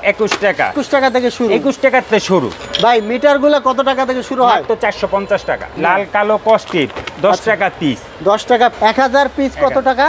21 টাকা। 21 টাকা থেকে শুরু। 21 টাকা থেকে শুরু। ভাই মিটারগুলো কত টাকা থেকে শুরু হয়? তো 450 টাকা। লাল কালো কস্টিপ 10 টাকা পিস। 10 টাকা। 1000 পিস কত টাকা?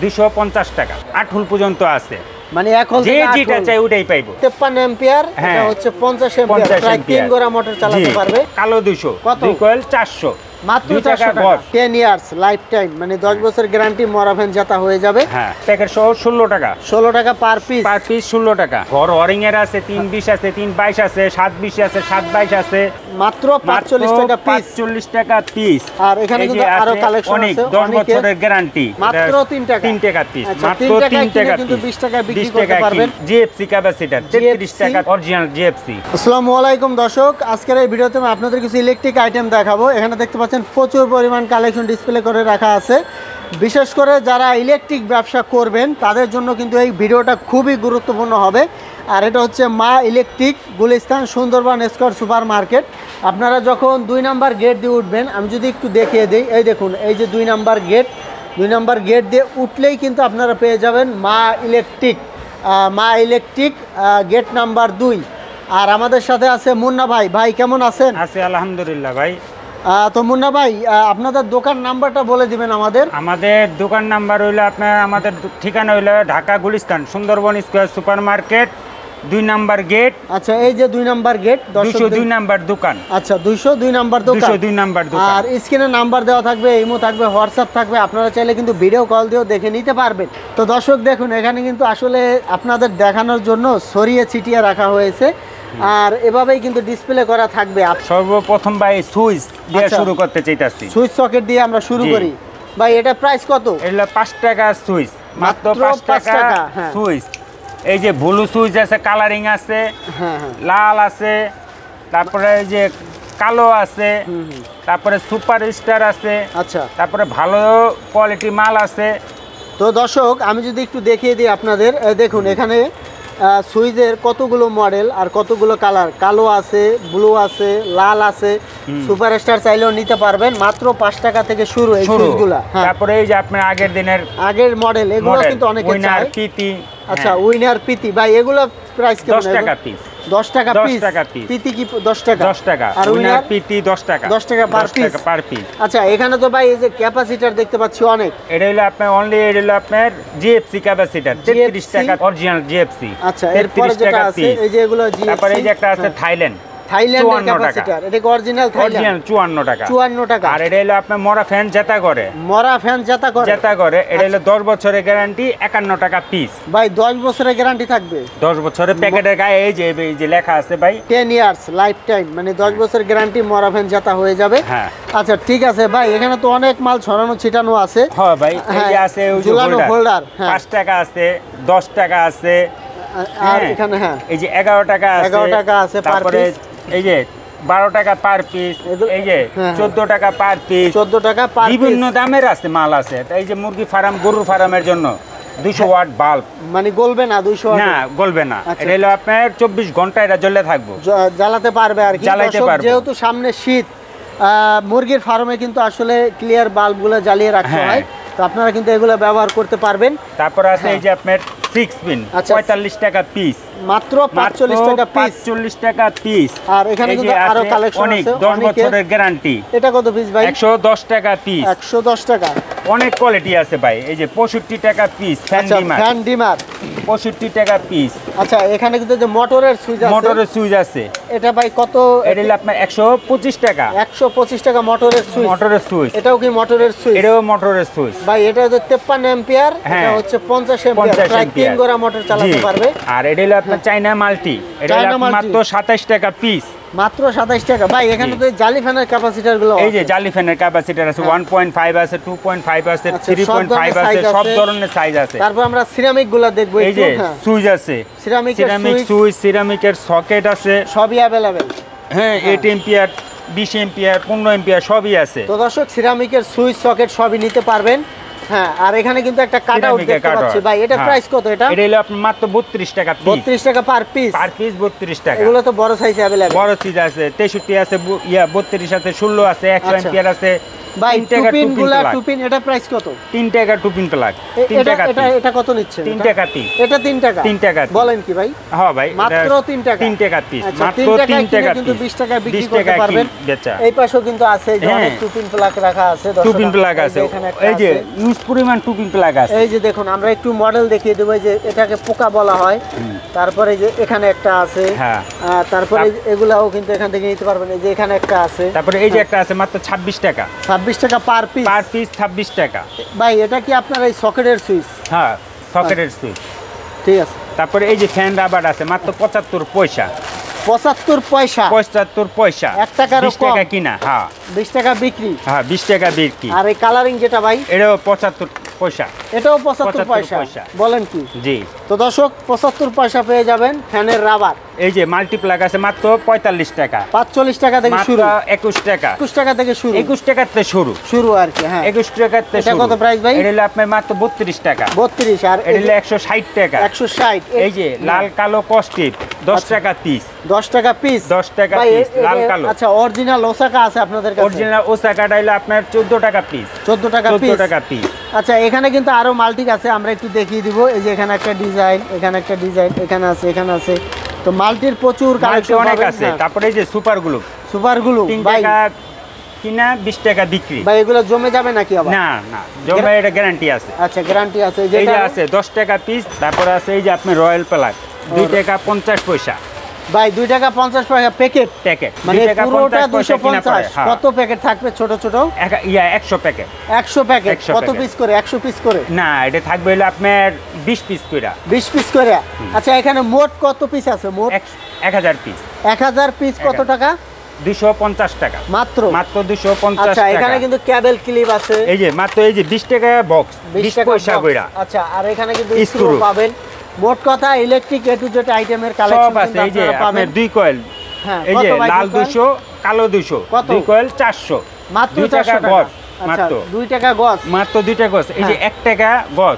250 টাকা। 8 হোল পর্যন্ত আছে। মানে এক হোল যে থেকে 8 যেটা হোল। চাই ওটাই পাইবো। 53 এম্পিয়ার, এটা হচ্ছে 50 এম্পিয়ার, প্রায় 3 গোড়া মোটর চালাতে পারবে। কালো 200, কত? 2 কয়েল 400, মাত্র 2 টাকা 400 টাকা। 10 ইয়ার্স লাইফ টাইম, মানে 10 বছর গ্যারান্টি, মরাভেন জাতা হয়ে যাবে। হ্যাঁ, প্যাকেট সহ 16 টাকা। 16 টাকা পার পিস। পার পিস 16 টাকা। ঘর ওয়ারিং এর আছে 320 আছে, 322 আছে, 720 আছে, 722 আছে। মাত্র 45 টাকা পিস। 45 টাকা পিস। আর এখানে কিন্তু আরো কালেকশন অনেক আছে, 10 বছরের গ্যারান্টি। মাত্র 3 টাকা। 3 টাকা পিস। আচ্ছা, মাত্র 3 টাকা 3 টাকা কিন্তু পিস। 20 টাকা বিক্রি 20 করতে টাকা পারবেন। জিএফসি ক্যাপাসিটর 33 টাকা অরিজিনাল জিএফসি। আসসালামু আলাইকুম দর্শক, আজকের এই ভিডিওতে আমি আপনাদের কিছু ইলেকট্রিক আইটেম দেখাবো। এখানে দেখতে পাচ্ছেন প্রচুর পরিমাণ কালেকশন ডিসপ্লে করে রাখা আছে। বিশেষ করে যারা ইলেকট্রিক ব্যবসা করবেন তাদের জন্য কিন্তু এই ভিডিওটা খুবই গুরুত্বপূর্ণ হবে। আর এটা হচ্ছে মা electric, Gulistan, Sundarban square super market. আপনারা যখন 2 নাম্বার গেট দিয়ে উঠবেন, আমি যদি একটু দেখিয়ে দিই, এই দেখুন, এই যে 2 নাম্বার গেট, 2 নাম্বার গেট দিয়ে উঠলেই কিন্তু আপনারা পেয়ে যাবেন মা ইলেকট্রিক। মা ইলেকট্রিক গেট নাম্বার 2। আর আমাদের সাথে আছে মুন্না ভাই। ভাই কেমন আছেন? আছি আলহামদুলিল্লাহ ভাই। তো মুন্না ভাই, আপনাদের দোকান নাম্বারটা বলে দিবেন আমাদের। আমাদের দোকান নাম্বার হইলো আপনার, আমাদের ঠিকানা হইলো Dhaka Gulistan Sundarban square super market 2 number gate. আচ্ছা, এই যে 2 নাম্বার গেট, 202 নাম্বার দোকান। আচ্ছা, 202 নাম্বার দোকান। 202 নাম্বার দোকান। আর স্ক্রিনে নাম্বার দেওয়া থাকবে, ইমো থাকবে, হোয়াটসঅ্যাপ থাকবে, আপনারা চাইলে কিন্তু ভিডিও কল দিয়েও দেখে নিতে পারবেন। তো দর্শক দেখুন, এখানে কিন্তু আসলে আপনাদের দেখানোর জন্য ছড়িয়ে ছিটিয়ে রাখা হয়েছে। আর এভাবেই কিন্তু ডিসপ্লে করা থাকবে। সর্বপ্রথম ভাই সুইচ দিয়ে আচ্ছা, শুরু করতে চাইতাছি। সুইচ সকেট দিয়ে আমরা শুরু করি। ভাই এটা প্রাইস কত? এটা 5 টাকা সুইচ, মাত্র 5 5 টাকা টাকা, হ্যাঁ। সুইচ। এই যে ব্লু সুইচ আছে, কালারিং আছে, হ্যাঁ হ্যাঁ, লাল আছে, তারপরে এই যে কালো আছে, তারপরে সুপার স্টার আছে, আচ্ছা। তারপরে ভালো কোয়ালিটি মাল আছে। তো দর্শক আমি যদি একটু দেখিয়ে দিই আপনাদের, দেখুন এখানে সুইচের কতগুলো মডেল আর কতগুলো কালার, কালো আছে, ব্লু আছে, লাল আছে। সুপার স্টার চাইলেও নিতে পারবেন। মাত্র 5 টাকা থেকে শুরু এই সুইচগুলো। হ্যাঁ, তারপরে এই যে আপনার আগের দিনের আগের মডেল, এগুলো কিন্তু অনেকে চায়। পিতি। আচ্ছা, উইনার পিতি। ভাই এগুলো প্রাইস কেমন? 10 টাকা পিস। 10 টাকা পিস। 10 টাকা পিস। পিতি কি 10 টাকা? 10 টাকা। আর উইনার পিতি 10 টাকা। 10 টাকা পার পিস। Per piece. আচ্ছা, এখানে তো ভাই এই যে ক্যাপাসিটর দেখতে পাচ্ছি অনেক। এটা হলো আপনার অনলি, এটা হলো আপনার জিএফসি ক্যাপাসিটর 33 টাকা অরিজিনাল জিএফসি। আচ্ছা, এরপরে যেটা আছে এই যে এগুলো জিএফসি। তারপরে এই যে একটা আছে থাইল্যান্ড, থাইল্যান্ডের ক্যাপাসিটর, এটা কি অরিজিনাল থাইল্যান্ড? অরিজিনাল 54 টাকা। 54 টাকা। আর এটা হলো আপনার মরা ফ্যান জেতা করে। মরা ফ্যান জেতা করে। জেতা করে। এটা হলো 10 বছরের গ্যারান্টি, 51 টাকা পিস। ভাই 10 বছরের গ্যারান্টি থাকবে? 10 বছরের প্যাকেটের গায়ে এই যে লেখা আছে ভাই 10 ইয়ার্স লাইফ টাইম, মানে 10 বছরের গ্যারান্টি, মরা ফ্যান জেতা হয়ে যাবে। হ্যাঁ। আচ্ছা ঠিক আছে ভাই, এখানে তো অনেক মাল ছড়ানো ছিটানো আছে। হ্যাঁ ভাই, এই যে আছে ওই যে হোল্ডার। হ্যাঁ, 5 টাকা আছে, 10 টাকা আছে। আর এখানে হ্যাঁ এই যে 11 টাকা আছে, 11 টাকা আছে পার তারপরে পিস। এই যে 12 টাকা পার পিস, এই যে 14 টাকা পার পিস, 14 টাকা পার পিস। বিভিন্ন দামের আছে মাল আছে। এই যে মুরগি ফার্ম, গরুর ফার্মের জন্য 200 ওয়াট বাল্ব। মানে গলবে না? 200 ওয়াট না, গলবে না। আচ্ছা। এটা হলো আপনার 24 ঘন্টা এটা জ্বলে থাকবে, জ্বালাতে পারবে আর কি। জ্বালাতে দর্শক, পারবে। যেহেতু সামনে শীত, মুরগির ফার্মে কিন্তু আসলে ক্লিয়ার বাল্বগুলো জ্বালিয়ে রাখতে হ্যাঁ। হয়। তো আপনারা কিন্তু এগুলো ব্যবহার করতে পারবেন। তারপর আছে এই যে আপনার 6 পিন, আচ্ছা। 45 টাকা পিস। মাত্র 45 টাকা পিস। 45 টাকা পিস। আর এখানে এই যে কিন্তু আরো আছে কালেকশন অনেক, আছে 10 বছরের গ্যারান্টি। এটা কত পিস ভাই? 110 টাকা পিস। 110 টাকা। অনেক কোয়ালিটি আছে ভাই। এই যে 65 টাকা পিস ফ্যান আচ্ছা, ডিমার, ফ্যান ডিমার 65 টাকা পিস। আচ্ছা, এখানে কিন্তু যে মোটরের সুইচ আছে, মোটরের সুইচ আছে। এটা ভাই কত? এটা হলো আপনার 125 টাকা। 125 টাকা মোটরের সুইচ। মোটরের সুইচ। এটাও কি মোটরের সুইচ? এটাও মোটরের সুইচ ভাই এটা হচ্ছে 53 এম্পিয়ার, হ্যাঁ। এটা হচ্ছে 50 এম্পিয়ার, 50 প্রায় 3 এম্পিয়ার। গোড়া মোটর চালাতে পারবে। আর এটা হলো আপনার চাইনা মাল্টি, এটা হলো চায়না আপনার মাল্টি। মাত্র 27 টাকা পিস। মাত্র 27 টাকা। ভাই এখানে তো জালি ফ্যানের ক্যাপাসিটর গুলো এই যে জালি ফ্যানের ক্যাপাসিটর আছে, 1.5 আছে, 2.5 আছে, আচ্ছা, 3.5 আছে, সব সব ধরনের ধরনের সাইজ আছে। তারপর আমরা সিরামিক গুলো দেখবো এই একটু। যে হ্যাঁ, সুইচ আছে, সিরামিক সিরামিক সুইচ, সিরামিকের সকেট আছে, সবই अवेलेबल। হ্যাঁ, 8 এম্পিয়ার, 20 এম্পিয়ার, 15 এম্পিয়ার সবই আছে। তো দর্শক, সিরামিকের সুইচ সকেট সবই নিতে পারবেন। হ্যাঁ, আর এখানে কিন্তু একটা কাট আউট দেখতে পাচ্ছি ভাই, এটা প্রাইস কত? এটা হলো আপনার মাত্র 32 টাকা পিস। 32 টাকা পার পিস। পার পিস 32 টাকা। এগুলো তো বড় সাইজ अवेलेबल। বড় সাইজ আছে, 63 আছে, 32 আছে, 16 আছে, 100 আচ্ছা। এম্পিয়ার আছে, ভাই 3 টাকা টুপিন 2 গুলা প্লাগ। টুপিন এটা প্রাইস কত? 3 টাকা 2 পিন প্লাগ। 3 এটা টাকা এটা এটা কত নিচ্ছে? 3 টাকা পিস। এটা 3 টাকা। 3 টাকা piece। বলেন কি ভাই? হ্যাঁ ভাই, মাত্র 3 টাকা। 3 টাকা পিস, আচ্ছা, মাত্র 3 টাকা 3 টাকা কিন্তু পিস। 20 টাকা বিক্রি 20 করতে টাকা পারবেন। বেচা। এই পাশেও কিন্তু আছে এই যে হ্যাঁ। অনেক টুপিন প্লাগ রাখা আছে। 2 পিন প্লাগ আছে, এখানে একটা এই যে আছে। ইউজ পরিমাণ 2 পিন প্লাগ আছে। এই যে দেখুন আমরা একটু মডেল দেখিয়ে দেবো, এই যে এটাকে পোকা বলা হয়। তারপরে এই যে এখানে একটা আছে। হ্যাঁ। তারপরে এগুলাও কিন্তু এখান থেকে নিতে পারবেন। এই যে এখানে একটা আছে। তারপরে এই যে একটা আছে মাত্র 26 টাকা। 26 টাকা পার পিস। পার পিস 26 টাকা। ভাই এটা কি আপনার এই সকেটের সুইচ? হ্যাঁ, সকেটের সুইচ। ঠিক আছে। তারপরে এই যে ফ্যান রাবার আছে মাত্র 75 পয়সা। 75 পয়সা। 75 পয়সা। 1 টাকারও 20 টাকা কম। কিনা। হ্যাঁ 20 টাকা বিক্রি। হ্যাঁ 20 টাকা বিক্রি। আর এই কালারিং যেটা ভাই এটাও 75 পয়সা। এটাও 75 পয়সা। পয়সা। বলেন কি? জি। তো দর্শক 75 পয়সা পেয়ে যাবেন ফ্যানের রাবার। এই যে মাল্টিপ্লাগ আছে মাত্র 45 টাকা। 45 টাকা থেকে মাত্র শুরু। 21 টাকা। 21 টাকা থেকে শুরু। 21 টাকাতে শুরু। শুরু আর কি। হ্যাঁ 21 টাকাতে এটা শুরু। কত প্রাইস ভাই? এটা হলো আপনার মাত্র 32 টাকা। 32। আর এটা হলো 160 টাকা। 160। এই যে লাল কালো কস্টিপ 10 টাকা পিস। 10 টাকা পিস। 10 টাকা ভাই, পিস লাল কালো। আচ্ছা অরিজিনাল ওসাকা আছে আপনাদের কাছে? অরিজিনাল ওসাকাটা হলো আপনার 14 টাকা পিস। 14 টাকা 14 পিস। টাকা পিস। আচ্ছা এখানে কিন্তু আরো মাল্টিক আছে, আমরা একটু দেখিয়ে দিব। এই যে এখানে একটা ডিজাইন, এখানে একটা ডিজাইন, এখানে আছে, এখানে আছে। তো মাল্টির প্রচুর মাল্টি কালেকশন অনেক আছে। তারপরে এই যে সুপার গ্লু সুপার গুলো 3 ভাই। টাকা কিনা 20 টাকা বিক্রি। ভাই এগুলো জমে যাবে নাকি আবার? না না, জমা এটা গ্যারান্টি আছে। আচ্ছা গ্যারান্টি আছে। এই যে যেটা আছে 10 টাকা পিস। তারপরে আছে এই যে আপনার রয়্যাল প্লাগ 2 টাকা 50 পয়সা ভাই 2 টাকা 50 পয়সা প্যাকেট। প্যাকেট। মানে 2 টাকা পুরোটা 50 পয়সা কিনা পড়ে। 250। কত প্যাকেট থাকবে ছোট ছোট? 100 প্যাকেট। 100 প্যাকেট। 100 কত প্যাকেট। পিস করে? 100 পিস করে? না, এটা থাকবে হলো আপনার 20 পিস কইরা। 20 পিস করে। আচ্ছা এখানে মোট কত পিস আছে? মোট 1000 পিস। 1000 পিস কত 1000 টাকা? 250 টাকা। মাত্র 250 আচ্ছা টাকা। এখানে কিন্তু কেবল ক্লিপ আছে। এই যে মাত্র এই যে 20 টাকা বক্স 20 টাকা পয়সা box। কইরা। আচ্ছা আর এখানে কিন্তু Screw। স্ক্রু পাবেন। মোট কথা ইলেকট্রিক এ টু জেড আইটেমের সব কালেকশন আছে। এই যে পাবেন। আপনার 2 কয়েল। হ্যাঁ এই কত যে ভাই লাল দুই কয়েল? 200 কালো 200। কত? 2 কয়েল 400। মাত্র 2 টাকা 400 টাকা। গজ। আচ্ছা মাত্র 2 টাকা গজ। মাত্র 2 টাকা গজ। এই যে হ্যাঁ। 1 টাকা গজ।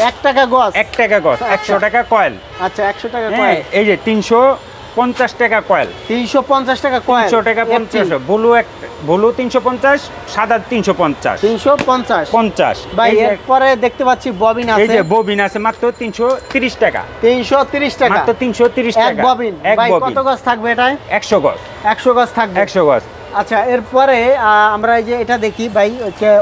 1 টাকা গজ। 1 টাকা গজ। 100 টাকা কয়েল। আচ্ছা 100 টাকা হ্যাঁ, কয়েল। এই যে 350 টাকা কয়েল। 350 টাকা কয়েল। 300 টাকা 50। ব্লু 350, সাদা 350। 350 50। ভাই এই যে- এরপরে দেখতে পাচ্ছি ববিন এই আছে। যে ববিন আছে মাত্র 330 টাকা। 330 টাকা মাত্র 330 এক টাকা। ববিন। এক ভাই ববিন। কত গজ থাকবে এটায়? 100 গজ। 100 গজ থাকবে। 100 গজ। আচ্ছা এরপরে আমরা এই যে এটা দেখি ভাই,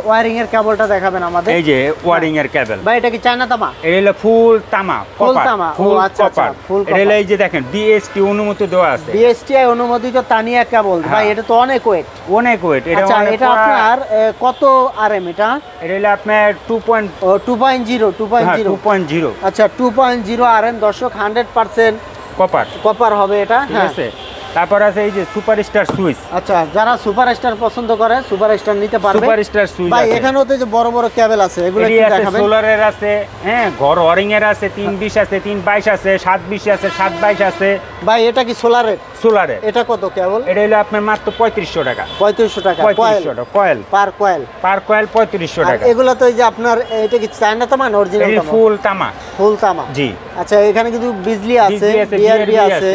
ওয়্যারিং এর কেবলটা দেখাবেন আমাদের। এই যে ওয়ারিং এর কেবল। ভাই এটা কি চায়না তামা? এটা হলো ফুল তামা ফুল কপার। তামা। ও ফুল আচ্ছা আচ্ছা, কপার। ফুল এটা হলো কপার। এই যে দেখেন বিএসটি অনুমতি দেওয়া আছে। বিএসটিআই অনুমোদিত তানিয়া কেবল। ভাই হ্যাঁ। এটা তো অনেক ওয়েট। অনেক ওয়েট। এটা আচ্ছা অনেক এটা আপনার কত আরএম এটা? এটা হলো আপনার 2.0। 2.0 আচ্ছা 2.0 আরএম। দর্শক 100% কপার। কপার হবে এটা। ঠিক হ্যাঁ আছে। তারপর আছে এই যে সুপারস্টার সুইচ। আচ্ছা যারা সুপারস্টার পছন্দ করে সুপারস্টার নিতে পারবে। সুপারস্টার সুইচ ভাই আছে। এখানেও তো যে বড় বড় কেবল আছে, এগুলো এটি কি আছে দেখাবেন? সোলারের আছে, হ্যাঁ, ঘর ওয়ারিং এর আছে, 320 আছে, 322 আছে, 720 আছে, 722 আছে। ভাই এটা কি সোলারের? সোলারের। এটা কত কেবল? এটা হলো আপনার মাত্র 3500 টাকা। 3500 টাকা 3500 টাকা কয়েল। পার কয়েল। পার কয়েল 3500 আর টাকা। এগুলো তো এই যে আপনার এটা কি চায়না তামা না অরিজিনাল এই তামা? ফুল তামা। ফুল তামা। জি। আচ্ছা এখানে কিন্তু বিজলি আছে, বিজলি আছে, বিআরবি BRB আছে, আছে।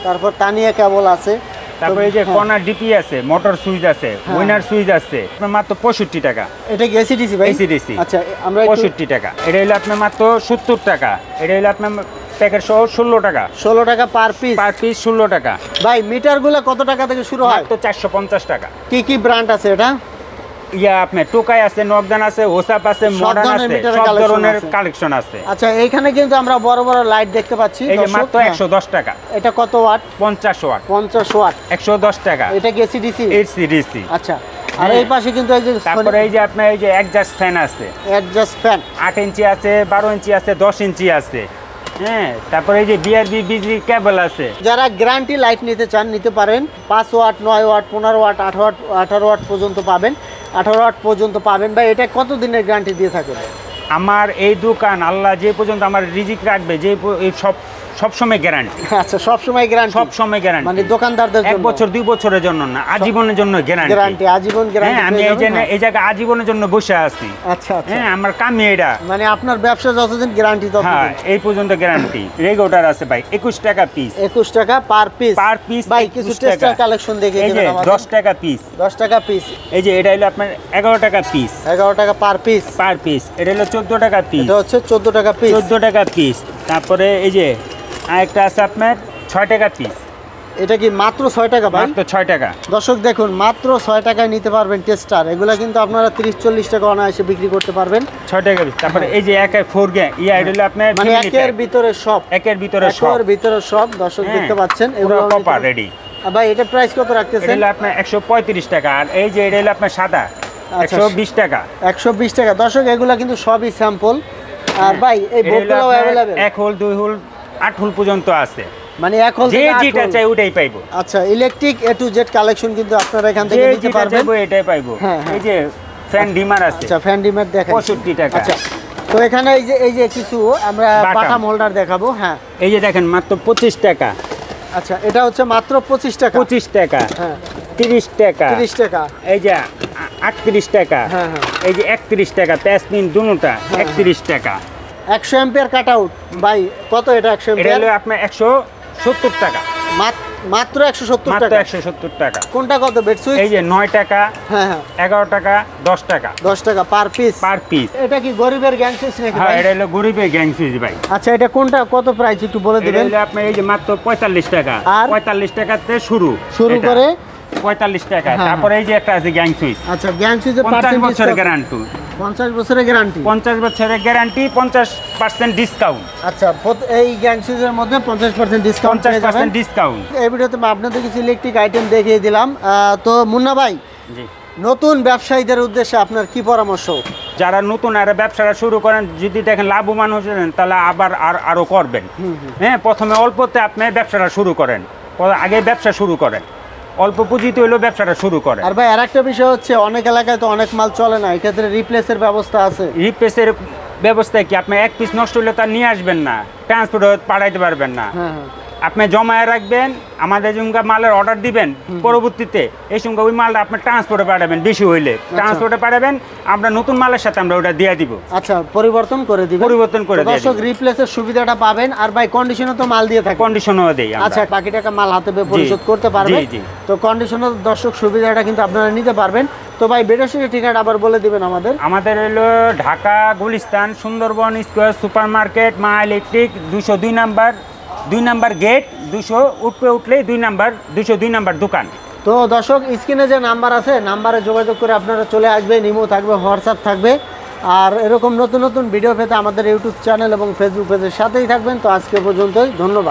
তারপর তানিয়া কেবল আছে। তারপরে এই যে হ্যাঁ। কর্নার ডিপি আছে, মোটর সুইচ আছে, হ্যাঁ। উইনার সুইচ আছে। আপনার মাত্র 65 টাকা। এটা কি এসিডিসি ভাই? এসিডিসি। আচ্ছা আমরা একটু 65 টাকা। এটা হলো আপনার মাত্র 70 টাকা। এটা হলো আপনার প্যাকেট সহ 16 টাকা। 16 টাকা পার পিস। পার পিস 16 টাকা। ভাই মিটারগুলো কত টাকা থেকে শুরু হয়? মাত্র 450 টাকা। কি কি ব্র্যান্ড আছে এটা? ইয়া আপনার টোকাই আছে, নকদান আছে, হোসাপ আছে, সব মডার্ন ধরনের আছে, মিটারের সব collection ধরনের আছে। কালেকশন আছে। আচ্ছা এইখানে কিন্তু আমরা বড় বড় লাইট দেখতে পাচ্ছি। এই যে দর্শক, মাত্র হ্যাঁ। 110 টাকা। এটা কত ওয়াট? 50 ওয়াট। 50 ওয়াট। 110 টাকা। এটা কি এসিডিসি? HCDC। আচ্ছা আর এই পাশে কিন্তু এই যে তারপরে এই যে আপনার এই যে অ্যাডজাস্ট ফ্যান আছে, অ্যাডজাস্ট ফ্যান। 8 ইঞ্চি আছে, 12 ইঞ্চি আছে, 10 ইঞ্চি আছে। হ্যাঁ, তারপরে এই যে বিআরবি বিজলি কেবল আছে। যারা গ্যারান্টি লাইট নিতে চান নিতে পারেন। 5 ওয়াট, 9 ওয়াট, 15 ওয়াট, 18 ওয়াট পর্যন্ত পাবেন। 18 ওয়াট পর্যন্ত পাবেন। ভাই এটা কত দিনের গ্যারান্টি দিয়ে থাকেন? আমার এই দোকান আল্লাহ যে পর্যন্ত আমার রিজিক রাখবে, এই সবসময় গ্যারান্টি। আচ্ছা, সবসময় গ্যারান্টি? সবসময় গ্যারান্টি, মানে দোকানদারদের এক জন্য? বছর 2 বছরের জন্য না, আজীবনের জন্য গ্যারান্টি। গ্যারান্টি, আজীবন গ্যারান্টি। হ্যাঁ, আমি এই জায়গায় আজীবনের জন্য বসে আছি। আচ্ছা আচ্ছা, হ্যাঁ, আমার কামই এটা। মানে আপনার ব্যবসা যতদিন গ্যারান্টি হ্যাঁ, ততদিন? এই পর্যন্ত গ্যারান্টি। রেগুলার আছে ভাই 21 টাকা পিস। 21 টাকা পার পিস? পার পিস ভাই কিছু টেস্টার কালেকশন দেখিয়ে এই যে দিবেন আমাদের। 10 টাকা পিস। 10 টাকা পিস। এই যে এটা হলো আপনার 11 টাকা পিস। 11 টাকা পার পিস? Per piece. এটা হলো 14 টাকা পিস। এটা হচ্ছে 14 টাকা পিস। 14 টাকা পিস। তারপরে এই যে আরেকটা আছে আপনার 6 টাকা পিস। এটা কি মাত্র 6 টাকা ভাই? মাত্র 6 টাকা। দর্শক দেখুন, মাত্র 6 টাকায় নিতে পারবেন টেস্টার। এগুলা কিন্তু আপনারা 30-40 টাকা অনায়াসে বিক্রি করতে পারবেন। 6 টাকা পিস। তারপরে এই যে একের 4 গে এটা হলো আপনার মানে একের ভিতরে সব? একের ভিতরে সব। একের ভিতরে সব দর্শক দেখতে পাচ্ছেন। এগুলো কপার রেডি। ভাই এটা প্রাইস কত এটা রাখতেছেন? হলো আপনার 135 টাকা। আর এই যে এটা হলো আপনার সাদা আচ্ছা, 120 টাকা। 120 টাকা। দর্শক এগুলা কিন্তু সবই স্যাম্পল। আর ভাই এই বোতলও अवेलेबल? 1 হোল 2 হোল 8 হোল পর্যন্ত আছে। মানে 1 হোল যে থেকে 8 যেটা হোল? চাই ওটাই পাইবো। আচ্ছা, electric A to Z collection কিন্তু আপনারা এখান যে থেকে নিতে যেটা পারবেন। চাইবো এটাই পাইবো। হ্যাঁ, হ্যাঁ। এই যে ফ্যান ডিমার আছে। আচ্ছা, ফ্যান ডিমার দেখেন 65 টাকা। আচ্ছা, তো এখানে এই যে কিছু আমরা বাটাম। বাটাম হোল্ডার দেখাবো। হ্যাঁ, এই যে দেখেন মাত্র 25 টাকা। আচ্ছা, এটা হচ্ছে মাত্র 25 টাকা? 25 টাকা। হ্যাঁ, 30 টাকা। 30 টাকা। এই যে 38 টাকা। হ্যাঁ হ্যাঁ, এই যে 31 টাকা। প্যাসমিন দুটোটা 31 টাকা। 100 অ্যাম্পিয়ার কাট আউট। ভাই কত এটা 100 এটা অ্যাম্পিয়ার? হলো আপনার 170 টাকা। মাত্র 170 মাত্র টাকা? 170 টাকা। কোনটা কত বেড সুইচ? এই যে 9 টাকা, হ্যাঁ হ্যাঁ, 11 টাকা, 10 টাকা 10 টাকা পার পিস? Per piece. এটা কি গরিবের গ্যাং সুইচ নাকি হ্যাঁ, ভাই? এটা হলো গরিবের গ্যাং সুইচ ভাই। আচ্ছা, এটা কোনটা কত প্রাইস একটু বলে এটা দিবেন? হলো আপনার এই যে মাত্র 45 টাকা। আর? 45 টাকাতে শুরু এটা। করে 45 টাকা। হ্যাঁ, তারপরে এই যে একটা আছে গ্যাং সুইচ। আচ্ছা, গ্যাং সুইচের 50 পার্সেন্টেজ বছরের গ্যারান্টি। 50 বছরের গ্যারান্টি? 50 বছরের গ্যারান্টি, 50% ডিসকাউন্ট। আচ্ছা, এই গ্যাং সুইচের মধ্যে 50% ডিসকাউন্ট পেয়ে যাবেন। 50% ডিসকাউন্ট। এই ভিডিওতে আমি আপনাদের কিছু ইলেকট্রিক আইটেম দেখিয়ে দিলাম। তো মুন্না ভাই, জি, নতুন ব্যবসায়ীদের উদ্দেশ্যে আপনার কি পরামর্শ? যারা নতুন আর ব্যবসাটা শুরু করেন, যদি দেখেন লাভবান হচ্ছেন তাহলে আবার আরো করবেন। হ্যাঁ, প্রথমে অল্পতে আপনি ব্যবসাটা শুরু করেন। আগে ব্যবসা শুরু করেন, অল্প পুঁজিতে হইলেও ব্যবসাটা শুরু করেন। আর ভাই আরেকটা বিষয় হচ্ছে, অনেক এলাকায় তো অনেক মাল চলে না, এক্ষেত্রে রিপ্লেসের ব্যবস্থা আছে? রিপ্লেসের ব্যবস্থায় কি আপনি এক পিস নষ্ট হলে তার নিয়ে আসবেন না, ট্রান্সপোর্ট পাঠাইতে পারবেন না। হ্যাঁ হ্যাঁ, আপনি জমায়ে রাখবেন, আমাদের সঙ্গে মালের অর্ডার দিবেন, পরবর্তীতে এই সঙ্গে ওই মালটা আপনি ট্রান্সপোর্টে পাঠাবেন, বেশি হইলে ট্রান্সপোর্টে পাঠাবেন, আমরা নতুন মালের সাথে আমরা ওটা দিয়ে দিব। আচ্ছা, পরিবর্তন করে দিবেন? পরিবর্তন করে তো দিয়ে দর্শক, রিপ্লেসের সুবিধাটা পাবেন। আর ভাই কন্ডিশনে তো মাল দিয়ে থাকে? কন্ডিশনও দেই আমরা। আচ্ছা, বাকি টাকা মাল হাতে পেয়ে পরিশোধ করতে পারবে? জি, জি। তো কন্ডিশনের দর্শক সুবিধাটা কিন্তু আপনারা নিতে পারবেন। তো ভাই বেডশিটের ঠিকানা আবার বলে দিবেন আমাদের। আমাদের হলো Dhaka Gulistan Sundarban square super market, মা ইলেকট্রিক, 202 নাম্বার গেট, 200 উঠলেই 202 নাম্বার দোকান। তো দর্শক, স্ক্রিনে যে নাম্বার আছে, নাম্বারে যোগাযোগ করে আপনারা চলে আসবেন। ইমো থাকবে, হোয়াটসঅ্যাপ থাকবে। আর এরকম নতুন নতুন ভিডিও পেতে আমাদের ইউটিউব চ্যানেল এবং ফেসবুক পেজের সাথেই থাকবেন। তো আজকে পর্যন্তই, ধন্যবাদ।